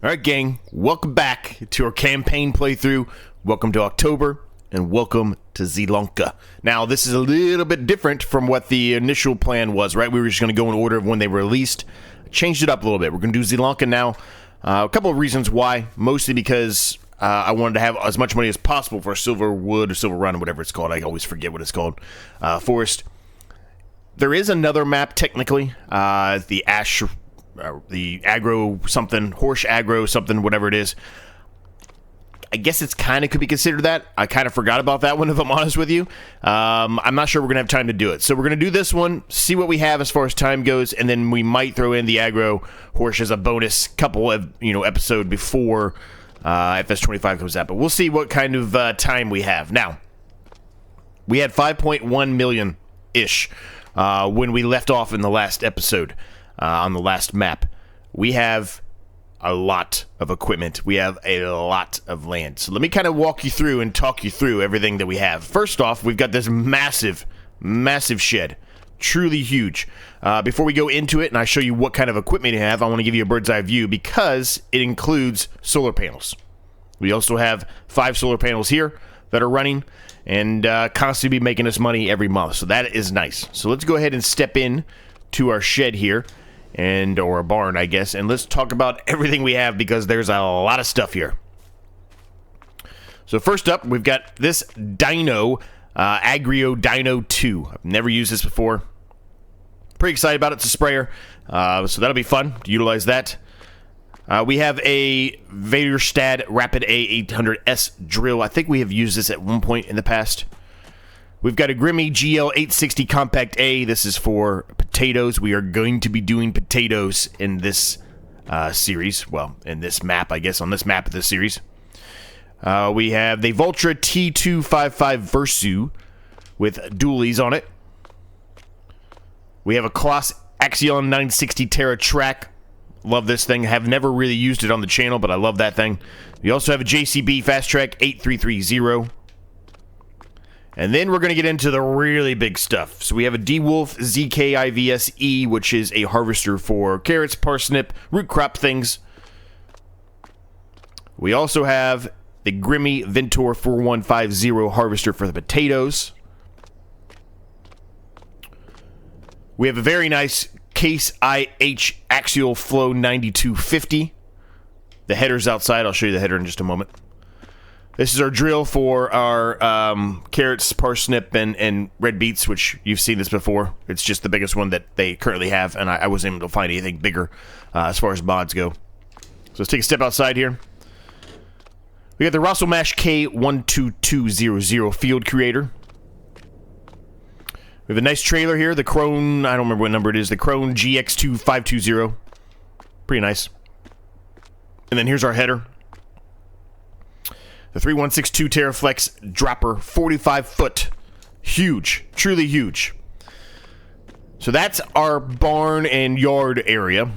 Alright gang, welcome back to our campaign playthrough. Welcome to October, and welcome to Zielonka. Now, this is a little bit different from what the initial plan was, right? We were just going to go in order of when they were released. I changed it up a little bit. We're going to do Zielonka now. A couple of reasons why. Mostly because I wanted to have as much money as possible for Silver Wood or Silver Run, or whatever it's called. I always forget what it's called. Forest. There is another map, technically. The Ash... the aggro something, horse aggro something, whatever it is. I guess it's kind of could be considered that. I kind of forgot about that one, if I'm honest with you. I'm not sure we're going to have time to do it. So we're going to do this one, see what we have as far as time goes, and then we might throw in the aggro horse as a bonus couple of, episode before FS22 comes out. But we'll see what kind of time we have. Now, we had 5.1 million-ish when we left off in the last episode. On the last map. We have a lot of equipment. We have a lot of land. So let me kind of walk you through and talk you through everything that we have. First off, we've got this massive shed. Truly huge. Before we go into it and I show you what kind of equipment you have, I want to give you a bird's eye view because it includes solar panels. We also have 5 solar panels here that are running and constantly be making us money every month. So that is nice. So let's go ahead and step in to our shed here. Or a barn, I guess, and let's talk about everything we have because there's a lot of stuff here. So first up, we've got this Dino, Agrio Dino 2. I've never used this before. Pretty excited about it. It's a sprayer, so that'll be fun to utilize that. We have a Vaderstad Rapid A800S drill. I think we have used this at one point in the past. We've got a Grimmy GL860 Compact A. This is for potatoes. We are going to be doing potatoes in this series. Well, in this map, I guess, on this map of this series. We have the Vultra T255 Versu with dualies on it. We have a Kloss Axion 960 Terra Track. Love this thing. Have never really used it on the channel, but I love that thing. We also have a JCB Fast Track 8330. And then we're going to get into the really big stuff. So we have a D-Wolf ZKIVSE, which is a harvester for carrots, parsnip, root crop things. We also have the Grimmy Ventor 4150 harvester for the potatoes. We have a very nice Case IH Axial Flow 9250. The header's outside. I'll show you the header in just a moment. This is our drill for our carrots, parsnip, and red beets, which you've seen this before. It's just the biggest one that they currently have, and I wasn't able to find anything bigger as far as mods go. So let's take a step outside here. We got the Rosselmash K12200 Field Creator. We have a nice trailer here, the Krone, I don't remember what number it is, the Krone GX2520. Pretty nice. And then here's our header. The 3162 Terraflex Dropper, 45-foot. Huge. Truly huge. So that's our barn and yard area.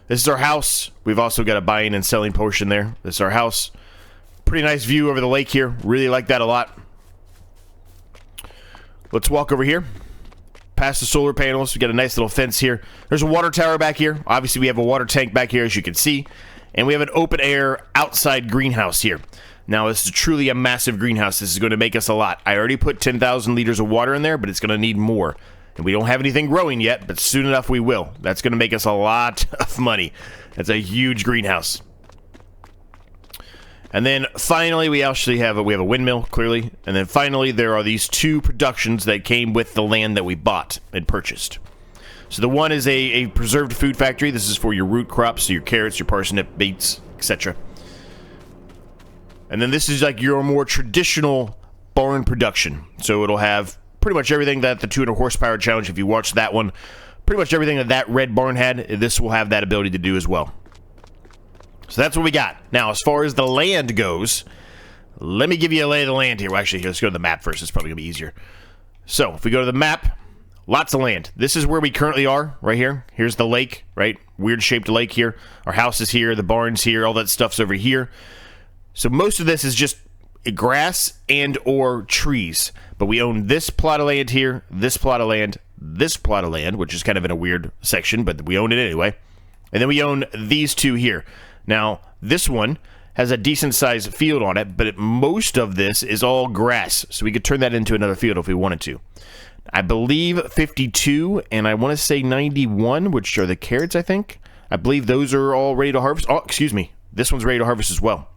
This is our house. We've also got a buying and selling portion there. This is our house. Pretty nice view over the lake here. Really like that a lot. Let's walk over here. Past the solar panels. We got a nice little fence here. There's a water tower back here. Obviously, we have a water tank back here, as you can see. And we have an open air outside greenhouse here. Now, this is truly a massive greenhouse. This is going to make us a lot. I already put 10,000 liters of water in there, but it's going to need more. And we don't have anything growing yet, but soon enough we will. That's going to make us a lot of money. That's a huge greenhouse. And then finally, we actually have a windmill, clearly. And then finally, there are these 2 productions that came with the land that we bought and purchased. So the one is a preserved food factory. This is for your root crops, so your carrots, your parsnip, beets, etc. And then this is like your more traditional barn production. So it'll have pretty much everything that the 200 horsepower challenge, if you watch that one, pretty much everything that that red barn had, this will have that ability to do as well. So that's what we got. Now, as far as the land goes, let me give you a lay of the land here. Well, actually, let's go to the map first. It's probably going to be easier. So if we go to the map, lots of land. This is where we currently are, right here. Here's the lake, right? Weird shaped lake here. Our house is here, the barn's here, all that stuff's over here. So most of this is just grass and or trees. But we own this plot of land here, this plot of land, this plot of land, which is kind of in a weird section, but we own it anyway. And then we own these 2 here. Now, this one has a decent-sized field on it, but most of this is all grass, so we could turn that into another field if we wanted to. I believe 52, and I want to say 91, which are the carrots, I think. I believe those are all ready to harvest. Oh, excuse me. This one's ready to harvest as well.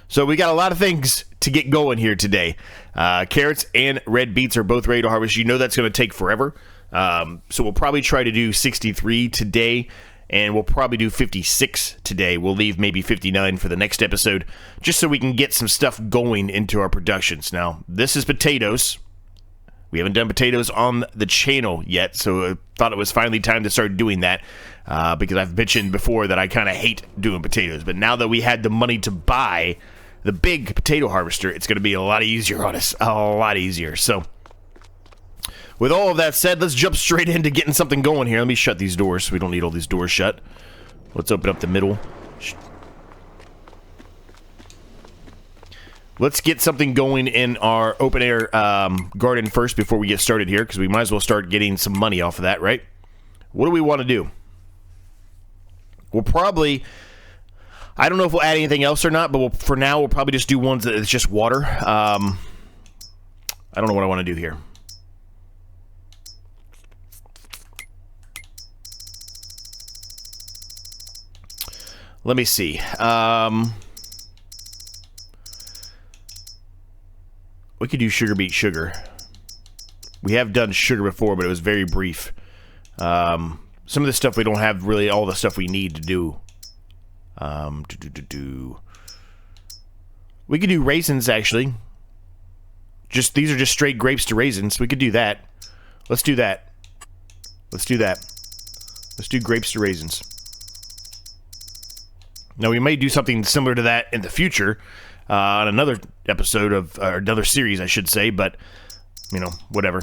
So we got a lot of things to get going here today. Carrots and red beets are both ready to harvest. You know that's going to take forever. So we'll probably try to do 63 today, and we'll probably do 56 today. We'll leave maybe 59 for the next episode, just so we can get some stuff going into our productions. Now, this is potatoes. We haven't done potatoes on the channel yet, so I thought it was finally time to start doing that, because I've mentioned before that I kind of hate doing potatoes. But now that we had the money to buy the big potato harvester, it's going to be a lot easier on us. A lot easier. So, with all of that said, let's jump straight into getting something going here. Let me shut these doors so we don't need all these doors shut. Let's open up the middle. Let's get something going in our open air garden first before we get started here, because we might as well start getting some money off of that, right? What do we want to do? We'll probably... I don't know if we'll add anything else or not, but for now, we'll probably just do ones that it's just water. I don't know what I want to do here. Let me see. We could do sugar beet sugar. We have done sugar before, but it was very brief. Some of the stuff we don't have really all the stuff we need to do. We could do raisins, actually. These are just straight grapes to raisins. We could do that. Let's do that. Let's do that. Let's do grapes to raisins. Now, we may do something similar to that in the future, on another episode of, or another series, I should say, but, you know, whatever.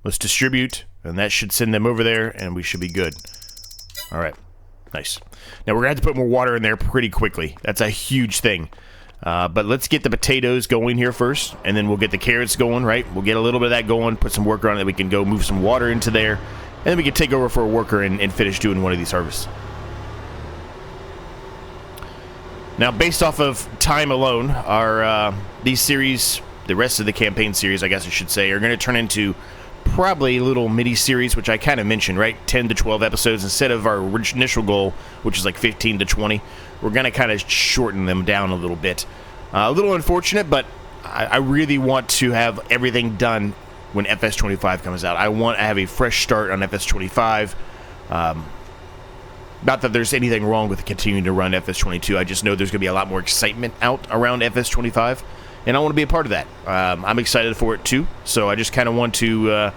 Let's distribute, and that should send them over there, and we should be good. All right. Nice. Now, we're going to have to put more water in there pretty quickly. That's a huge thing. But let's get the potatoes going here first, and then we'll get the carrots going, right? We'll get a little bit of that going, put some worker on it, that we can go move some water into there, and then we can take over for a worker and finish doing one of these harvests. Now, based off of time alone, our these series, the rest of the campaign series, I guess I should say, are going to turn into probably a little mini-series, which I kind of mentioned, right? 10 to 12 episodes instead of our initial goal, which is like 15 to 20. We're going to kind of shorten them down a little bit. A little unfortunate, but I really want to have everything done when FS25 comes out. I want to have a fresh start on FS25. Not that there's anything wrong with continuing to run FS22. I just know there's going to be a lot more excitement out around FS25. And I want to be a part of that. I'm excited for it too, so I just kind of want to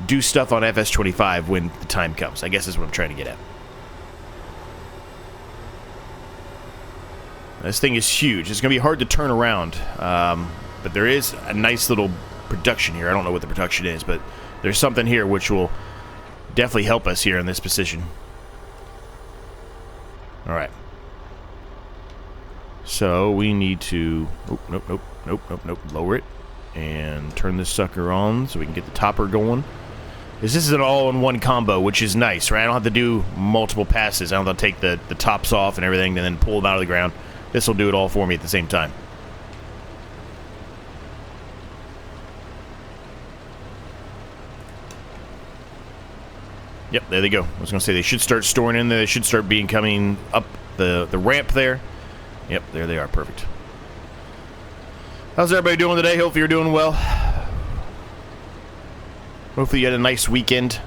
do stuff on FS25 when the time comes. I guess is what I'm trying to get at. This thing is huge. It's going to be hard to turn around, but there is a nice little production here. I don't know what the production is, but there's something here which will definitely help us here in this position. All right. So we need to, nope, lower it and turn this sucker on so we can get the topper going. This is an all-in-one combo, which is nice, right? I don't have to do multiple passes. I don't have to take the tops off and everything and then pull them out of the ground. This will do it all for me at the same time. Yep, there they go. I was going to say they should start storing in there. They should start coming up the ramp there. Yep, there they are. Perfect. How's everybody doing today? Hopefully you're doing well. Hopefully you had a nice weekend.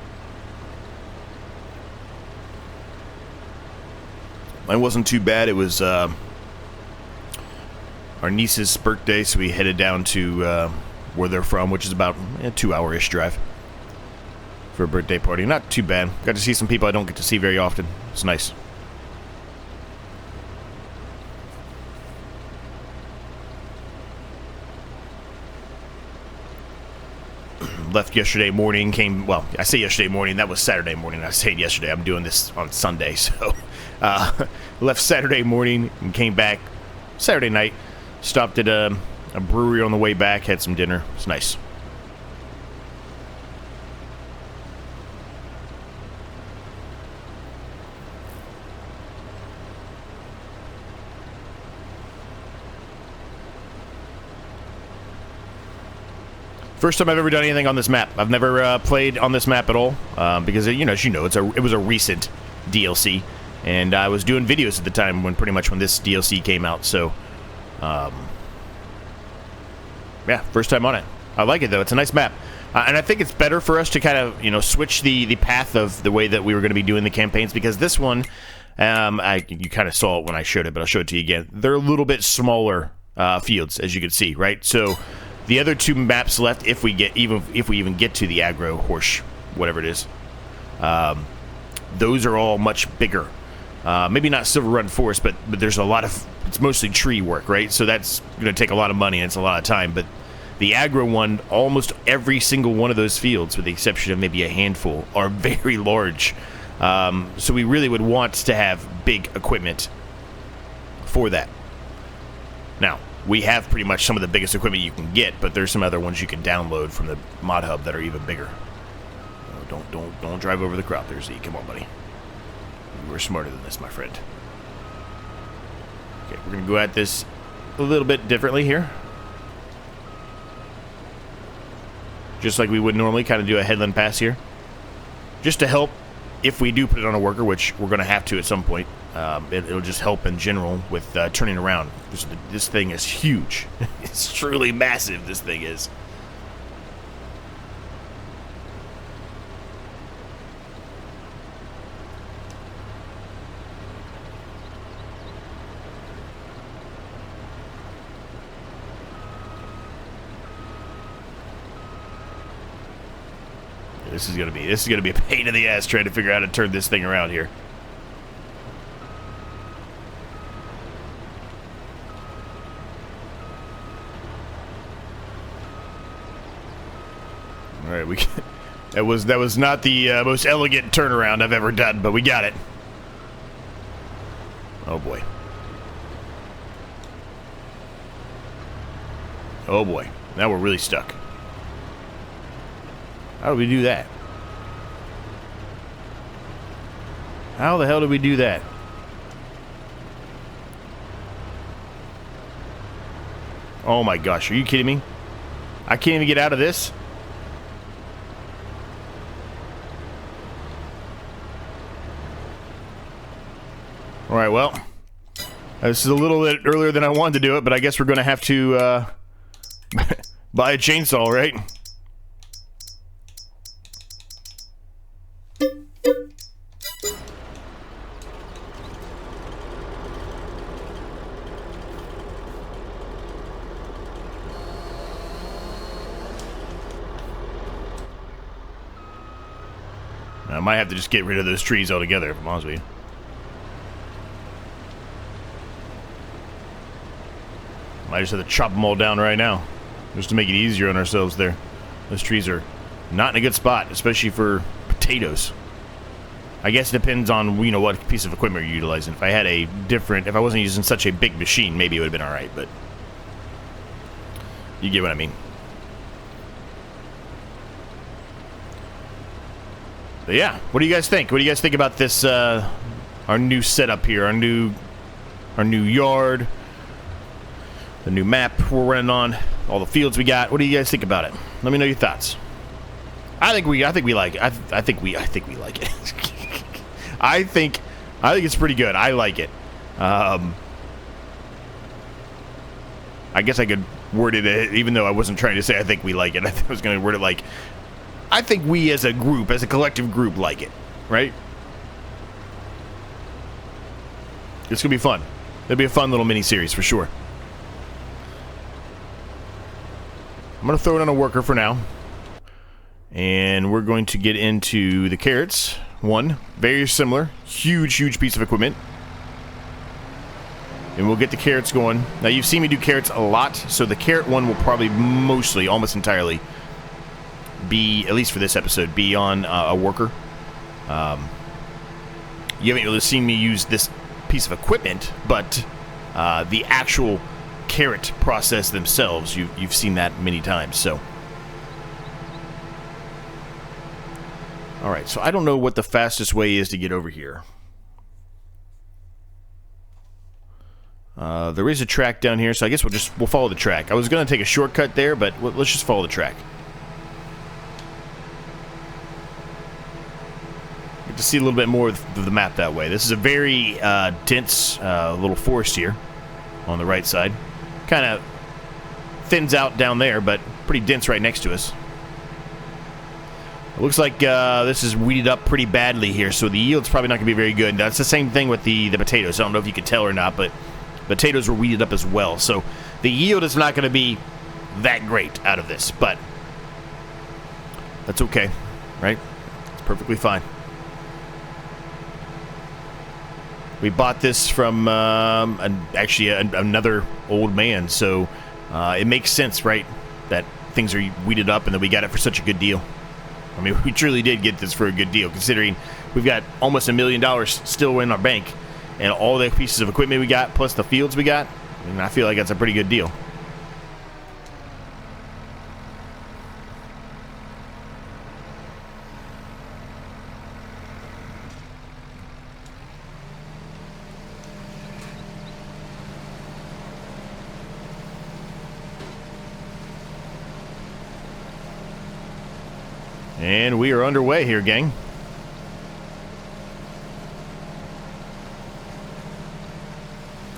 Mine wasn't too bad. It was our niece's birthday, so we headed down to where they're from, which is about a 2-hour-ish drive for a birthday party. Not too bad. Got to see some people I don't get to see very often. It's nice. Left yesterday morning, well, I say yesterday morning, that was Saturday morning. I say yesterday, I'm doing this on Sunday, so left Saturday morning and came back Saturday night. Stopped at a brewery on the way back, had some dinner. It's nice. First time I've ever done anything on this map. I've never played on this map at all, because, you know, as you know, it was a recent DLC, and I was doing videos at the time when this DLC came out, so, yeah, first time on it. I like it, though. It's a nice map. And I think it's better for us to kind of, you know, switch the path of the way that we were going to be doing the campaigns, because this one, you kind of saw it when I showed it, but I'll show it to you again. They're a little bit smaller fields, as you can see, right? So the other two maps left, if we even get to the aggro horse, whatever it is, those are all much bigger. Maybe not Silver Run Forest, but there's a lot of, it's mostly tree work, right? So that's going to take a lot of money and it's a lot of time, but the aggro one, almost every single one of those fields, with the exception of maybe a handful, are very large. So we really would want to have big equipment for that. Now, we have pretty much some of the biggest equipment you can get, but there's some other ones you can download from the mod hub that are even bigger. Oh, don't drive over the crop there, Z. Come on, buddy. You were smarter than this, my friend. Okay, we're going to go at this a little bit differently here. Just like we would normally, kind of do a headland pass here. Just to help, if we do put it on a worker, which we're going to have to at some point, it'll just help in general with turning around. This thing is huge. It's truly massive, this thing is. This is gonna be a pain in the ass trying to figure out how to turn this thing around here. All right, that was not the most elegant turnaround I've ever done, but we got it. Oh boy. Oh boy. Now we're really stuck. How did we do that? How the hell did we do that? Oh my gosh, are you kidding me? I can't even get out of this? Alright, well, this is a little bit earlier than I wanted to do it, but I guess we're going to have to buy a chainsaw, right? I might have to just get rid of those trees altogether, if I'm honest with you. Might just have to chop them all down right now, just to make it easier on ourselves there. Those trees are not in a good spot, especially for potatoes. I guess it depends on, you know, what piece of equipment you're utilizing. If I had a different, if I wasn't using such a big machine, maybe it would have been alright, but you get what I mean. But yeah, what do you guys think? What do you guys think about this, our new setup here, our new yard, the new map we're running on, all the fields we got? What do you guys think about it? Let me know your thoughts. I think we like it. I think we like it. I think it's pretty good. I like it. I guess I could word it, even though I wasn't trying to say I think we like it. I was going to word it like, I think we as a group, as a collective group, like it, right? It's going to be fun. It'll be a fun little mini-series for sure. I'm going to throw it on a worker for now. And we're going to get into the carrots. One, very similar, huge piece of equipment. And we'll get the carrots going. Now, you've seen me do carrots a lot, so the carrot one will probably mostly, almost entirely, be, at least for this episode, be on a worker. You haven't really seen me use this piece of equipment, but the actual carrot process themselves, you've seen that many times, so. Alright, so I don't know what the fastest way is to get over here. There is a track down here, so I guess we'll follow the track. I was going to take a shortcut there, but let's just follow the track. to see a little bit more of the map that way. This is a very dense little forest here on the right side. Kind of thins out down there, but pretty dense right next to us. It looks like this is weeded up pretty badly here, so the yield's probably not going to be very good. That's the same thing with the potatoes. I don't know if you can tell or not, but potatoes were weeded up as well. So the yield is not going to be that great out of this, but that's okay, right? It's perfectly fine. We bought this from actually another old man, so it makes sense, right, that things are weeded up and that we got it for such a good deal. I mean, we truly did get this for a good deal, considering we've got almost $1 million still in our bank, and all the pieces of equipment we got, plus the fields we got. I mean, I feel like that's a pretty good deal. And we are underway here, gang.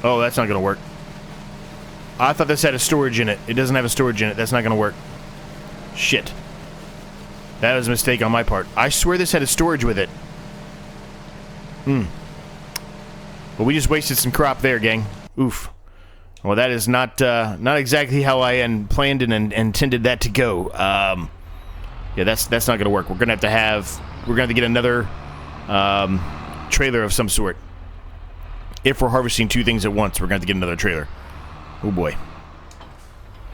Oh, that's not going to work. I thought this had a storage in it. It doesn't have a storage in it. That's not going to work. Shit. That was a mistake on my part. I swear this had a storage with it. Well, we just wasted some crop there, gang. Oof. Well, that is not exactly how I planned and intended that to go. Yeah, that's not going to work. We're going to have to get another trailer of some sort. If we're harvesting two things at once, we're going to have to get another trailer. Oh boy.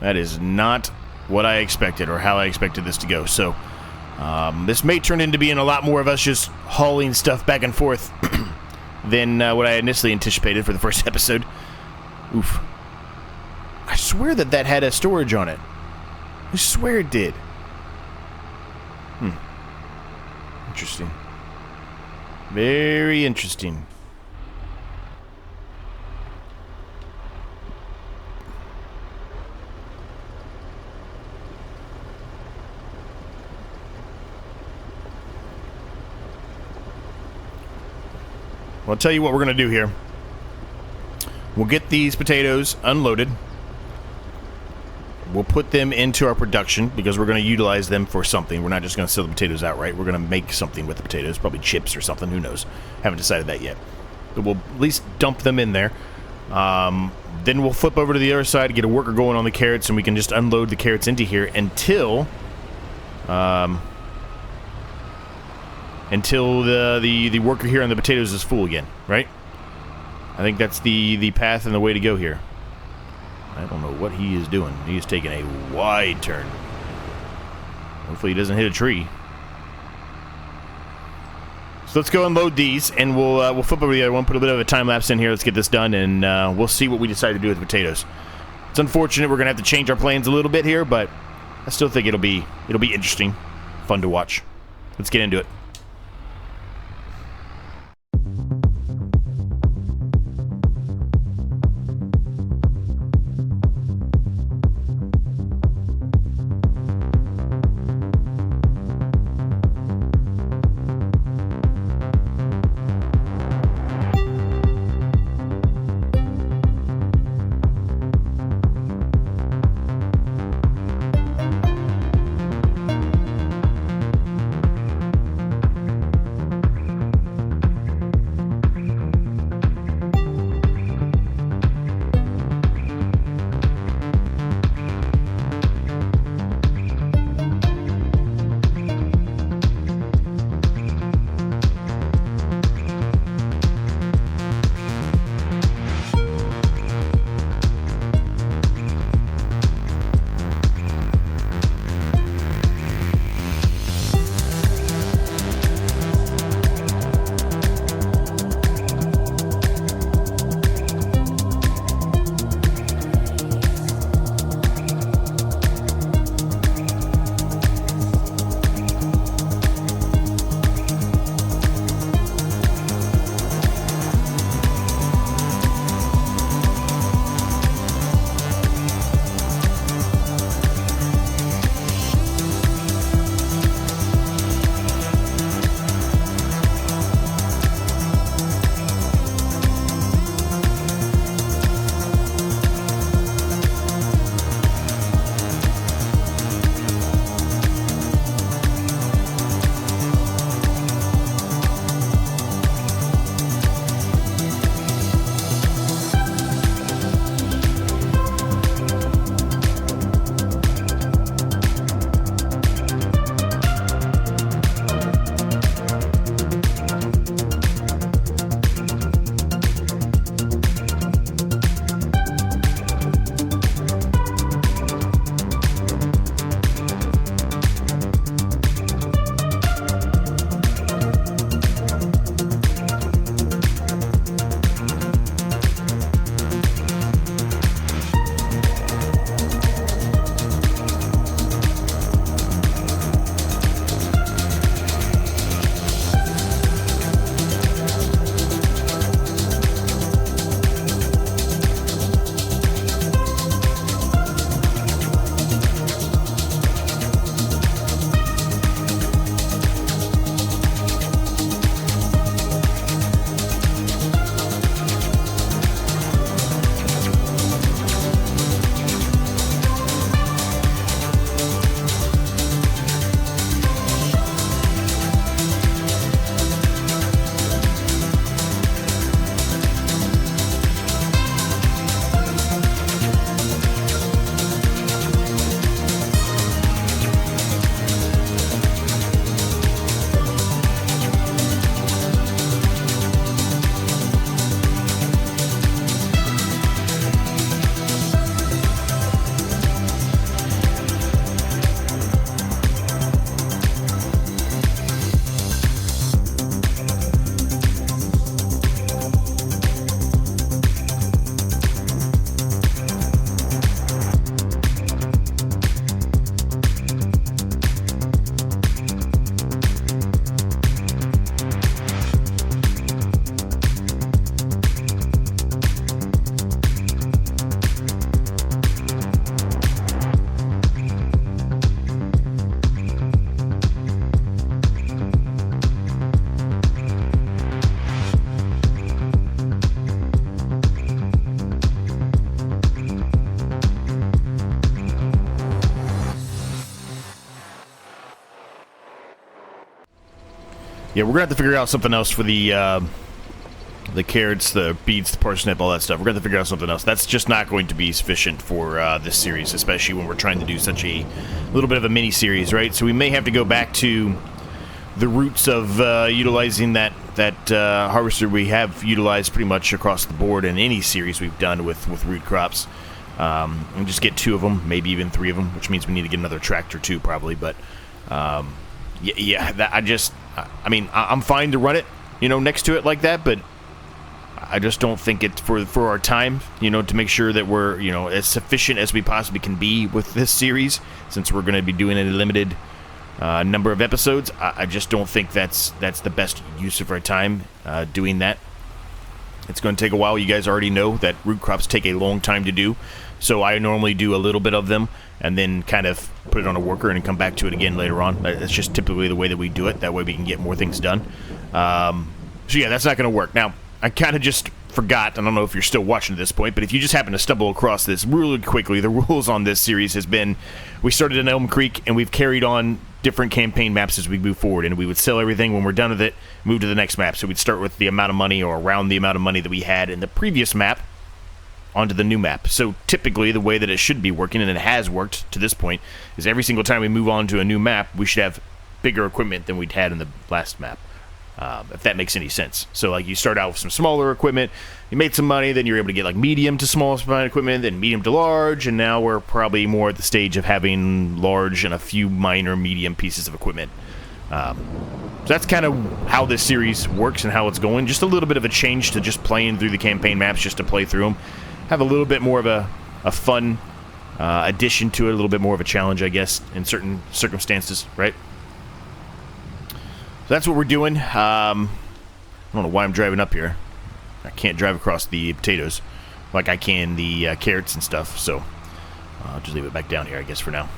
That is not what I expected or how I expected this to go. So, this may turn into being a lot more of us just hauling stuff back and forth than what I initially anticipated for the first episode. Oof. I swear that had a storage on it. I swear it did. Interesting. Very interesting. Well, I'll tell you what we're going to do here. We'll get these potatoes unloaded. We'll put them into our production because we're going to utilize them for something. We're not just going to sell the potatoes outright. We're going to make something with the potatoes, probably chips or something. Who knows? Haven't decided that yet. But we'll at least dump them in there. Then we'll flip over to the other side to get a worker going on the carrots, and we can just unload the carrots into here until the worker here on the potatoes is full again, right? I think that's the path and the way to go here. I don't know what he is doing. He is taking a wide turn. Hopefully he doesn't hit a tree. So let's go unload these, and we'll flip over the other one, put a bit of a time lapse in here. Let's get this done, and we'll see what we decide to do with the potatoes. It's unfortunate we're gonna have to change our plans a little bit here, but I still think it'll be interesting, fun to watch. Let's get into it. Yeah, we're gonna have to figure out something else for the carrots, the beets, the parsnip, all that stuff. We're gonna have to figure out something else. That's just not going to be sufficient for this series, especially when we're trying to do such a little bit of a mini series, right? So we may have to go back to the roots of utilizing that harvester we have utilized pretty much across the board in any series we've done with root crops, and just get 2 of them, maybe even 3 of them, which means we need to get another tractor too, probably. But yeah, I mean, I'm fine to run it, you know, next to it like that, but I just don't think it's for our time, you know, to make sure that we're, you know, as sufficient as we possibly can be with this series, since we're going to be doing a limited number of episodes. I just don't think that's the best use of our time doing that. It's going to take a while. You guys already know that root crops take a long time to do, so I normally do a little bit of them and then kind of put it on a worker and come back to it again later on. That's just typically the way that we do it. That way we can get more things done. So yeah, that's not going to work. Now, I kind of just forgot, I don't know if you're still watching at this point, but if you just happen to stumble across this really quickly, the rules on this series has been, we started in Elm Creek and we've carried on different campaign maps as we move forward, and we would sell everything when we're done with it, move to the next map. So we'd start with the amount of money or around the amount of money that we had in the previous map onto the new map. So typically the way that it should be working, and it has worked to this point, is every single time we move on to a new map, we should have bigger equipment than we'd had in the last map. If that makes any sense. So like you start out with some smaller equipment, you made some money, then you're able to get like medium to small equipment, then medium to large, and now we're probably more at the stage of having large and a few minor medium pieces of equipment. So that's kind of how this series works and how it's going. Just a little bit of a change to just playing through the campaign maps, just to play through them. Have a little bit more of a fun addition to it, a little bit more of a challenge, I guess, in certain circumstances, right? So that's what we're doing. I don't know why I'm driving up here. I can't drive across the potatoes like I can the carrots and stuff, so I'll just leave it back down here, I guess, for now.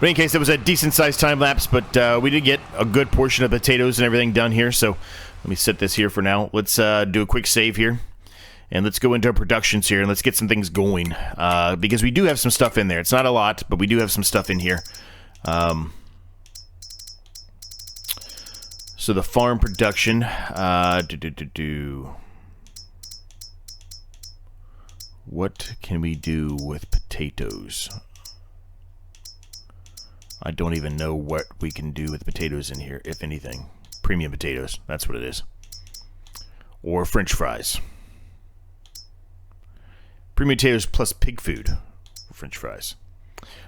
But in any case, it was a decent-sized time lapse, but we did get a good portion of potatoes and everything done here, so let me set this here for now. Let's do a quick save here, and let's go into our productions here, and let's get some things going, because we do have some stuff in there. It's not a lot, but we do have some stuff in here. So the farm production, what can we do with potatoes? I don't even know what we can do with potatoes in here, if anything. Premium potatoes, that's what it is. Or French fries. Premium potatoes plus pig food for French fries.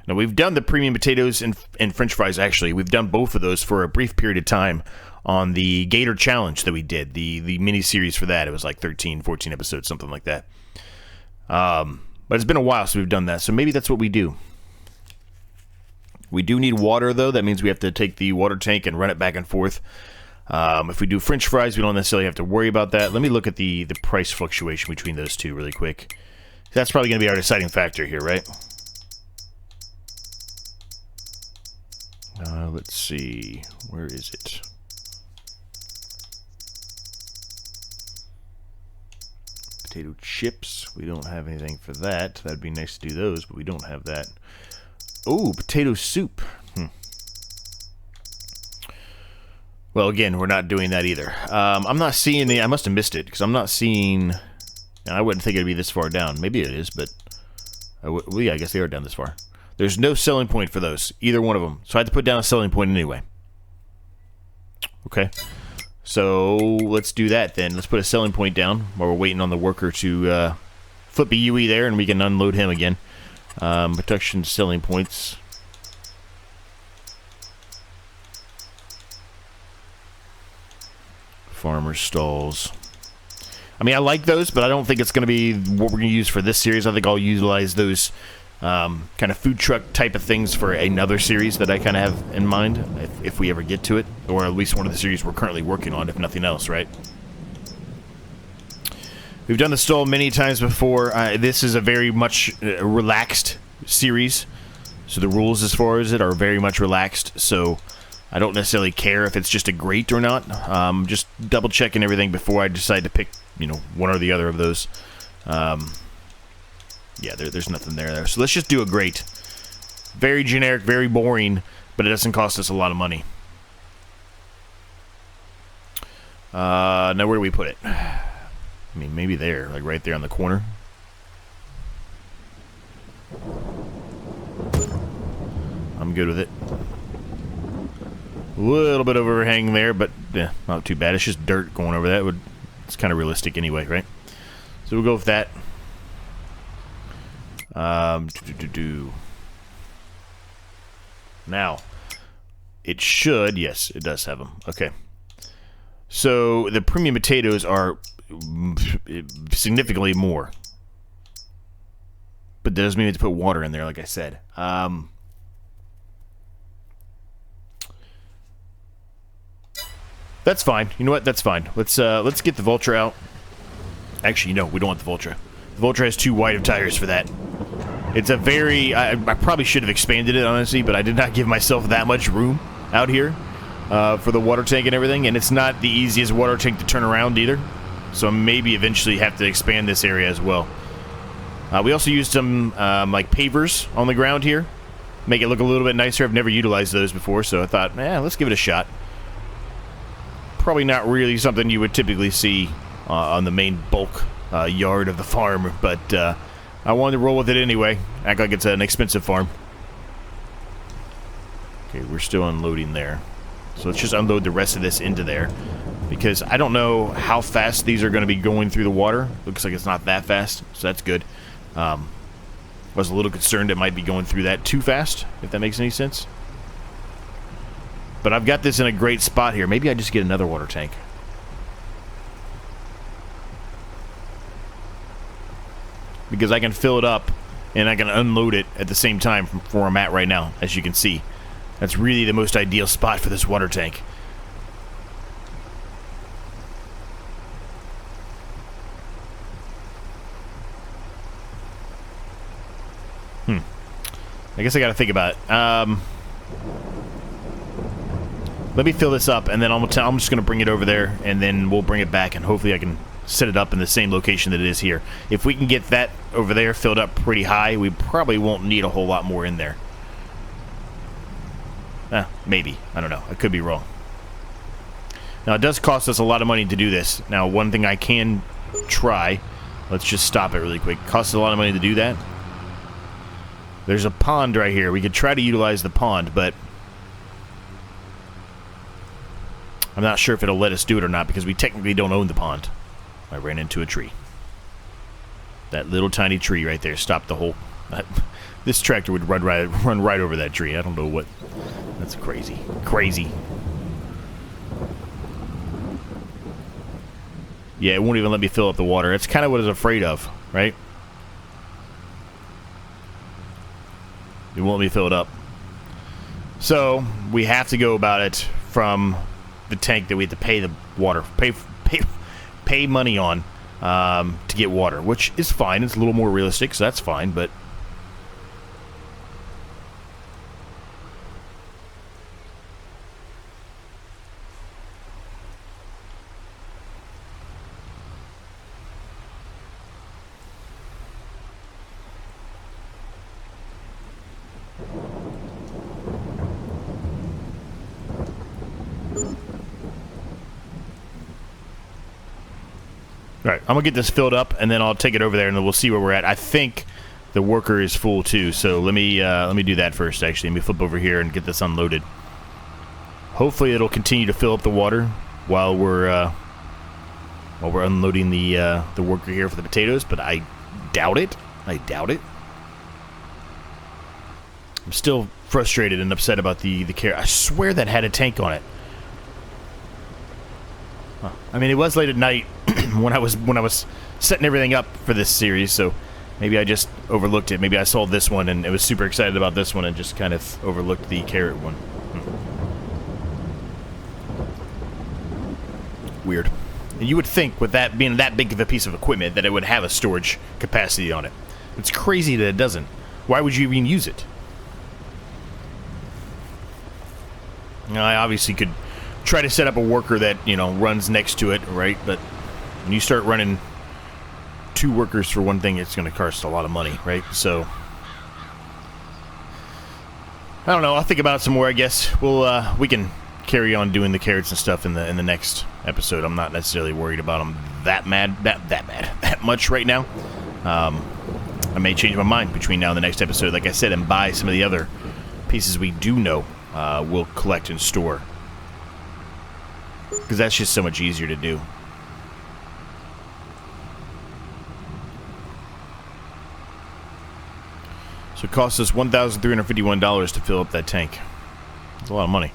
Now, we've done the premium potatoes and French fries, actually. We've done both of those for a brief period of time on the Gator Challenge that we did, the mini-series for that. It was like 13, 14 episodes, something like that. But it's been a while since we've done that, so maybe that's what we do. We do need water, though. That means we have to take the water tank and run it back and forth. If we do French fries, we don't necessarily have to worry about that. Let me look at the price fluctuation between those two really quick. That's probably going to be our deciding factor here, right? Let's see. Where is it? Potato chips. We don't have anything for that. That'd be nice to do those, but we don't have that. Oh, potato soup. Well, again, we're not doing that either. I'm not seeing the... I must have missed it, because I'm not seeing... And I wouldn't think it'd be this far down. Maybe it is, but... well, yeah, I guess they are down this far. There's no selling point for those, either one of them. So I had to put down a selling point anyway. Okay. So let's do that then. Let's put a selling point down while we're waiting on the worker to flip a UE there, and we can unload him again. Production selling points. Farmer stalls. I mean, I like those, but I don't think it's going to be what we're going to use for this series. I think I'll utilize those kind of food truck type of things for another series that I kind of have in mind, if we ever get to it, or at least one of the series we're currently working on, if nothing else, right? We've done the stall many times before. This is a very much relaxed series, so the rules as far as it are very much relaxed, so I don't necessarily care if it's just a grate or not. Just double checking everything before I decide to pick, you know, one or the other of those. Yeah, there's nothing there. So let's just do a grate. Very generic, very boring, but it doesn't cost us a lot of money. Now where do we put it? I mean, maybe there, like right there on the corner. I'm good with it. A little bit of overhang there, but yeah, not too bad. It's just dirt going over that. It's kind of realistic anyway, right? So we'll go with that. Now, it should, yes, it does have them. Okay. So the premium potatoes are significantly more. But that doesn't mean we have to put water in there, like I said. That's fine. You know what? That's fine. Let's get the Vulture out. Actually, no, we don't want the Vulture. The Vulture has too wide of tires for that. It's a very... I probably should have expanded it, honestly, but I did not give myself that much room out here for the water tank and everything, and it's not the easiest water tank to turn around either. So maybe eventually have to expand this area as well. We also used some like pavers on the ground here. Make it look a little bit nicer. I've never utilized those before, so I thought, let's give it a shot. Probably not really something you would typically see on the main bulk yard of the farm, but I wanted to roll with it anyway. Act like it's an expensive farm. Okay, we're still unloading there. So let's just unload the rest of this into there, because I don't know how fast these are going to be going through the water. Looks like it's not that fast, so that's good. Was a little concerned it might be going through that too fast, if that makes any sense. But I've got this in a great spot here. Maybe I just get another water tank. Because I can fill it up and I can unload it at the same time from where I'm at right now, as you can see. That's really the most ideal spot for this water tank. I guess I gotta think about it. Let me fill this up, and then I'm just gonna bring it over there, and then we'll bring it back, and hopefully I can set it up in the same location that it is here. If we can get that over there filled up pretty high, we probably won't need a whole lot more in there. Maybe. I don't know. I could be wrong. Now, it does cost us a lot of money to do this. Now, one thing I can try, let's just stop it really quick. It costs a lot of money to do that. There's a pond right here. We could try to utilize the pond, but I'm not sure if it'll let us do it or not, because we technically don't own the pond. I ran into a tree. That little tiny tree right there stopped the whole... This tractor would run right over that tree. I don't know what... That's crazy. Crazy. Yeah, it won't even let me fill up the water. That's kind of what I was afraid of, right? It won't let me fill it up. So, we have to go about it from the tank that we have to pay the water... Pay money on to get water, which is fine. It's a little more realistic, so that's fine, but... Alright, I'm gonna get this filled up, and then I'll take it over there, and then we'll see where we're at. I think the worker is full too, so let me do that first. Actually, let me flip over here and get this unloaded. Hopefully, it'll continue to fill up the water while we're unloading the worker here for the potatoes. But I doubt it. I doubt it. I'm still frustrated and upset about the carrot. I swear that had a tank on it. Huh. I mean, it was late at night when I was setting everything up for this series, so maybe I just overlooked it. Maybe I saw this one and I was super excited about this one and just kind of overlooked the carrot one. Weird. And you would think, with that being that big of a piece of equipment, that it would have a storage capacity on it. It's crazy that it doesn't. Why would you even use it? Now, I obviously could try to set up a worker that, you know, runs next to it, right? But when you start running 2 workers for one thing, it's going to cost a lot of money, right? So, I don't know. I'll think about it some more, I guess. We can carry on doing the carrots and stuff in the next episode. I'm not necessarily worried about them that much right now. I may change my mind between now and the next episode, like I said, and buy some of the other pieces we do know we'll collect and store. Because that's just so much easier to do. So it costs us $1,351 to fill up that tank. That's a lot of money.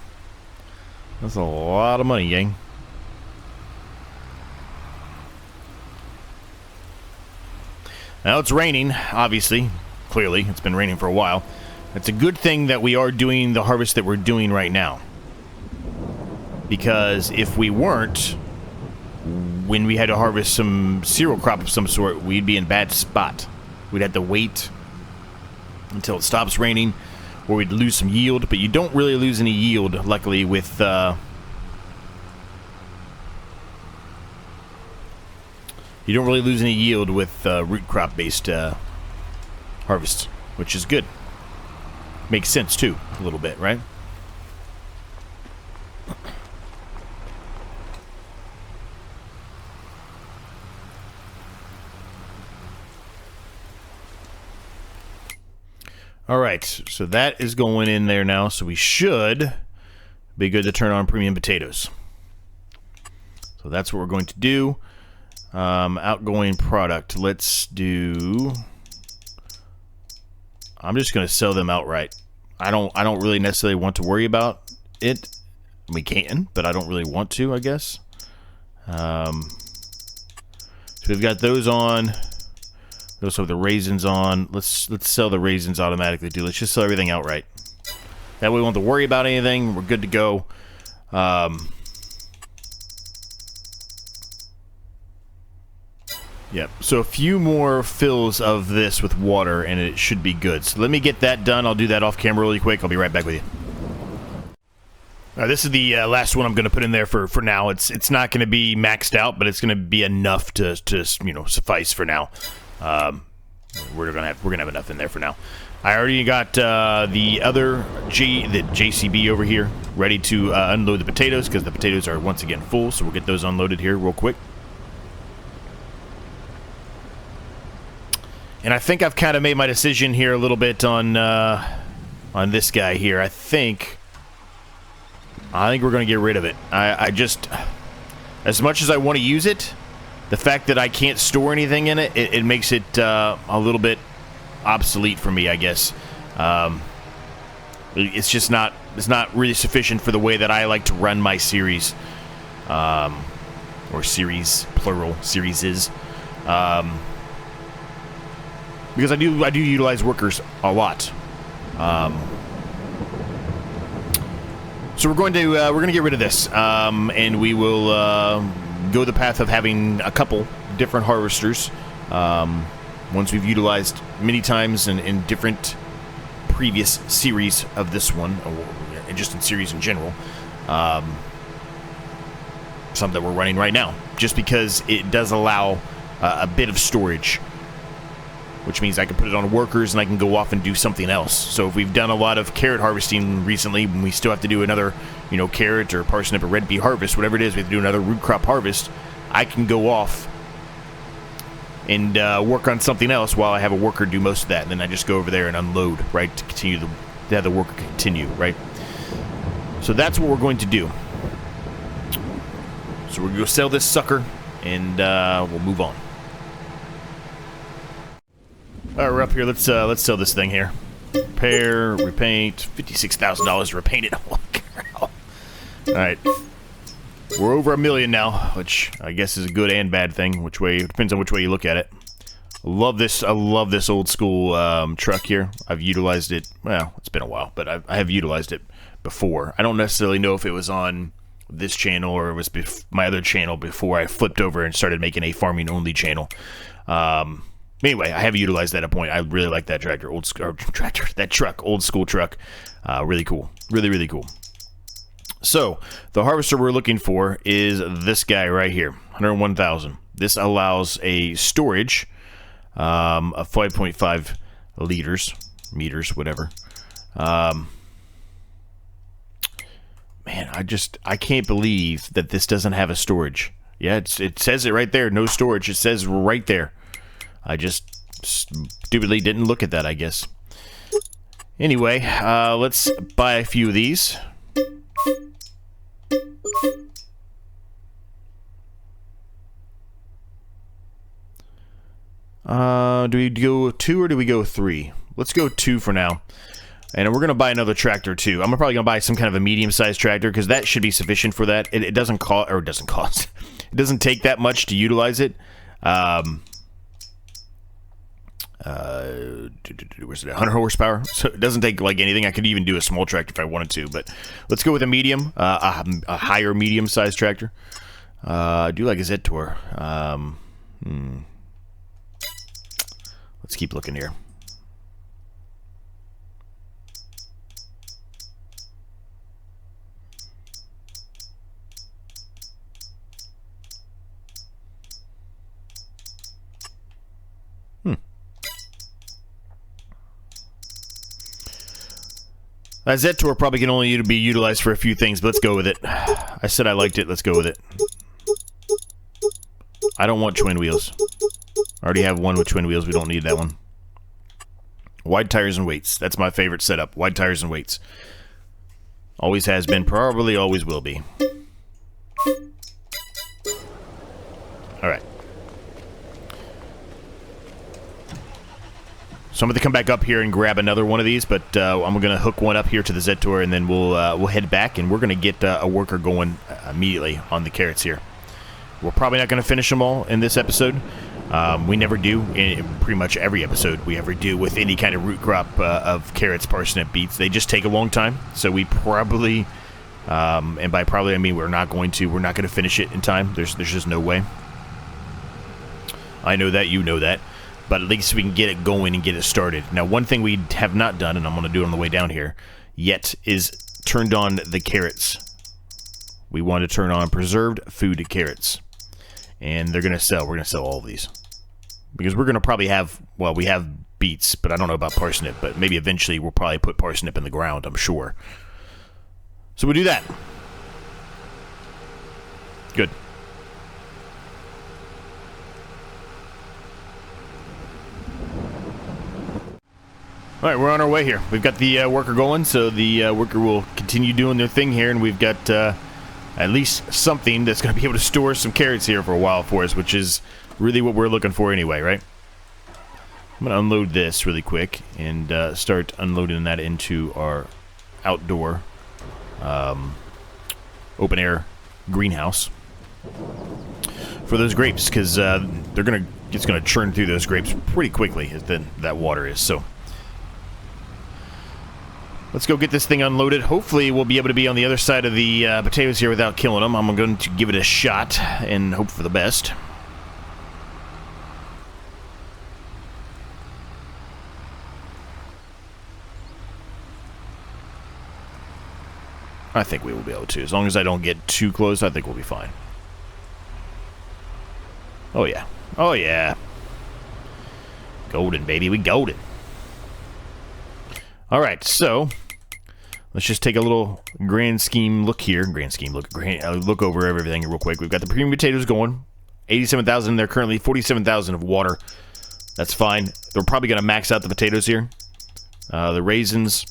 That's a lot of money, gang. Now it's raining, obviously. Clearly, it's been raining for a while. It's a good thing that we are doing the harvest that we're doing right now. Because if we weren't, when we had to harvest some cereal crop of some sort, we'd be in a bad spot. We'd have to wait until it stops raining, or we'd lose some yield. But you don't really lose any yield, luckily, with you don't really lose any yield with root crop based harvests, which is good. Makes sense too, a little bit, right? All right, so that is going in there now, so we should be good to turn on premium potatoes. So that's what we're going to do. Outgoing product. Let's do... I'm just going to sell them outright. I don't really necessarily want to worry about it. We can, but I don't really want to, I guess. So we've got those on. We also have the raisins on. Let's sell the raisins automatically, dude. Let's just sell everything outright. That way we won't have to worry about anything. We're good to go. Yep. So a few more fills of this with water, and it should be good. So let me get that done. I'll do that off camera really quick. I'll be right back with you. This is the last one I'm going to put in there for now. It's not going to be maxed out, but it's going to be enough to suffice for now. We're gonna have enough in there for now. I already got the JCB over here ready to unload the potatoes, because the potatoes are once again full. So we'll get those unloaded here real quick. And I think I've kind of made my decision here a little bit on this guy here. I think we're going to get rid of it. I just, as much as I want to use it, the fact that I can't store anything in it, it makes it a little bit obsolete for me, I guess. It's just not, it's not really sufficient for the way that I like to run my series. Or series, plural, series is. Because I do utilize workers a lot. So we're going to get rid of this, and we will go the path of having a couple different harvesters. Ones we've utilized many times in different previous series of this one, or just in series in general. Some that we're running right now, just because it does allow a bit of storage, which means I can put it on workers and I can go off and do something else. So if we've done a lot of carrot harvesting recently, and we still have to do another, carrot or parsnip or red pea harvest, whatever it is, we have to do another root crop harvest, I can go off and work on something else while I have a worker do most of that. And then I just go over there and unload, right, to continue to have the worker continue, right? So that's what we're going to do. So we're going to go sell this sucker, and we'll move on. All right, we're up here. Let's sell this thing here. Repair, repaint, $56,000 to repaint it. Holy cow. All right, we're over $1 million now, which I guess is a good and bad thing. Which way, it depends on which way you look at it. I love this old school truck here. I've utilized it. Well, it's been a while, but I have utilized it before. I don't necessarily know if it was on this channel or it was my other channel before I flipped over and started making a farming only channel. Anyway, I have utilized that at a point. I really like that tractor, that truck, old school truck. Really cool. Really, really cool. So, the harvester we're looking for is this guy right here, 101,000. This allows a storage of 5.5 meters, whatever. Man, I can't believe that this doesn't have a storage. Yeah, it says it right there, no storage. It says right there. I just stupidly didn't look at that, I guess. Anyway, let's buy a few of these. Do we go 2 or do we go 3? Let's go 2 for now. And we're going to buy another tractor, too. I'm probably going to buy some kind of a medium-sized tractor, because that should be sufficient for that. It doesn't cost, or it doesn't cost. It doesn't take that much to utilize it. Where's it? 100 horsepower. So it doesn't take, like, anything. I could even do a small tractor if I wanted to, but let's go with a medium, a higher medium-sized tractor. I do like a Z-Tor. Let's keep looking here. That Z-Tor probably can only be utilized for a few things, but let's go with it. I said I liked it. Let's go with it. I don't want twin wheels. I already have one with twin wheels. We don't need that one. Wide tires and weights. That's my favorite setup. Wide tires and weights. Always has been. Probably always will be. Alright. So I'm going to come back up here and grab another one of these, but I'm going to hook one up here to the Z-Tor, and then we'll head back, and we're going to get a worker going immediately on the carrots here. We're probably not going to finish them all in this episode. We never do in pretty much every episode we ever do with any kind of root crop of carrots, parsnip, beets. They just take a long time, so we probably, and by probably I mean we're not going to finish it in time. There's just no way. I know that, you know that. But at least we can get it going and get it started. Now, one thing we have not done, and I'm going to do it on the way down here, yet, is turned on the carrots. We want to turn on preserved food carrots. And they're going to sell. We're going to sell all of these. Because we're going to probably have, well, we have beets, but I don't know about parsnip. But maybe eventually we'll probably put parsnip in the ground, I'm sure. So we'll do that. Good. Alright, we're on our way here. We've got the worker going, so the worker will continue doing their thing here, and we've got at least something that's going to be able to store some carrots here for a while for us, which is really what we're looking for anyway, right? I'm going to unload this really quick and start unloading that into our outdoor open-air greenhouse for those grapes, because it's going to churn through those grapes pretty quickly, as that water is, so... Let's go get this thing unloaded. Hopefully we'll be able to be on the other side of the potatoes here without killing them. I'm going to give it a shot and hope for the best. I think we will be able to. As long as I don't get too close, I think we'll be fine. Oh yeah. Oh yeah. Golden, baby. We golden. Alright, so... let's just take a little grand scheme look here. Look over everything real quick. We've got the premium potatoes going. 87,000 in there currently. 47,000 of water. That's fine. They're probably going to max out the potatoes here. The raisins.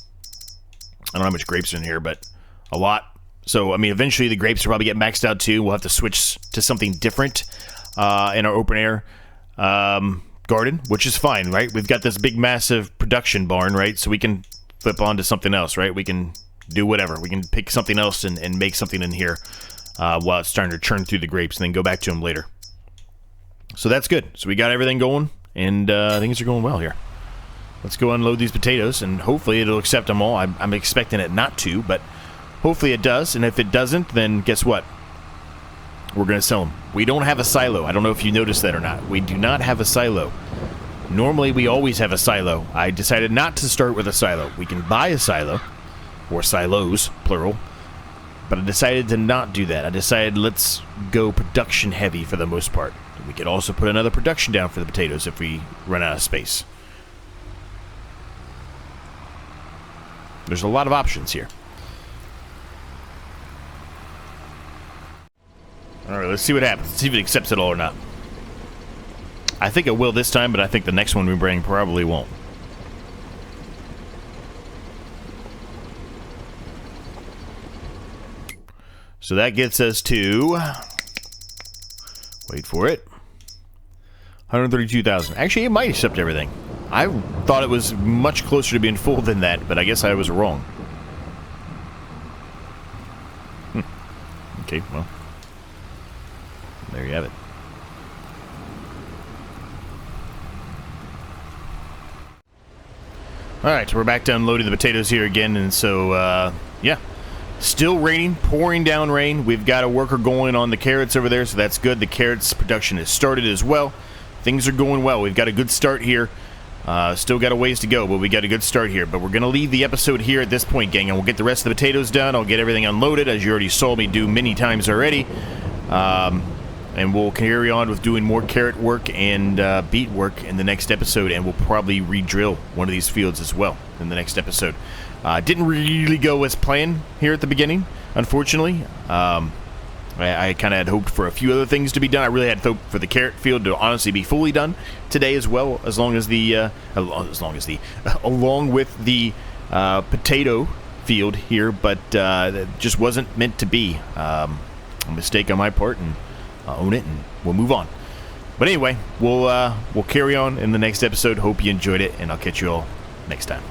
I don't know how much grapes are in here, but a lot. So, I mean, eventually the grapes will probably get maxed out too. We'll have to switch to something different in our open air garden, which is fine, right? We've got this big, massive production barn, right? So we can flip on to something else, right? We can do whatever. We can pick something else and make something in here while it's starting to churn through the grapes and then go back to them later. So that's good. So we got everything going, and things are going well here. Let's go unload these potatoes, and hopefully it'll accept them all. I'm expecting it not to, but hopefully it does, and if it doesn't, then guess what? We're going to sell them. We don't have a silo. I don't know if you noticed that or not. We do not have a silo. Normally, we always have a silo. I decided not to start with a silo. We can buy a silo, or silos, plural, but I decided to not do that. I decided let's go production heavy for the most part. We could also put another production down for the potatoes if we run out of space. There's a lot of options here. Alright, let's see what happens. Let's see if it accepts it all or not. I think it will this time, but I think the next one we bring probably won't. So that gets us to... Wait for it. 132,000. Actually, it might accept everything. I thought it was much closer to being full than that, but I guess I was wrong. Okay, well. There you have it. Alright, so we're back to unloading the potatoes here again, and so, yeah. Still raining, pouring down rain. We've got a worker going on the carrots over there, so that's good. The carrots production has started as well. Things are going well. We've got a good start here. Still got a ways to go, but we got a good start here. But we're going to leave the episode here at this point, gang, and we'll get the rest of the potatoes done. I'll get everything unloaded, as you already saw me do many times already. And we'll carry on with doing more carrot work and beet work in the next episode, and we'll probably re-drill one of these fields as well in the next episode. Didn't really go as planned here at the beginning, unfortunately. I kind of had hoped for a few other things to be done. I really had hoped for the carrot field to honestly be fully done today as well, along with the potato field here, but it just wasn't meant to be. A mistake on my part, and I'll own it, and we'll move on. But anyway, we'll carry on in the next episode. Hope you enjoyed it, and I'll catch you all next time.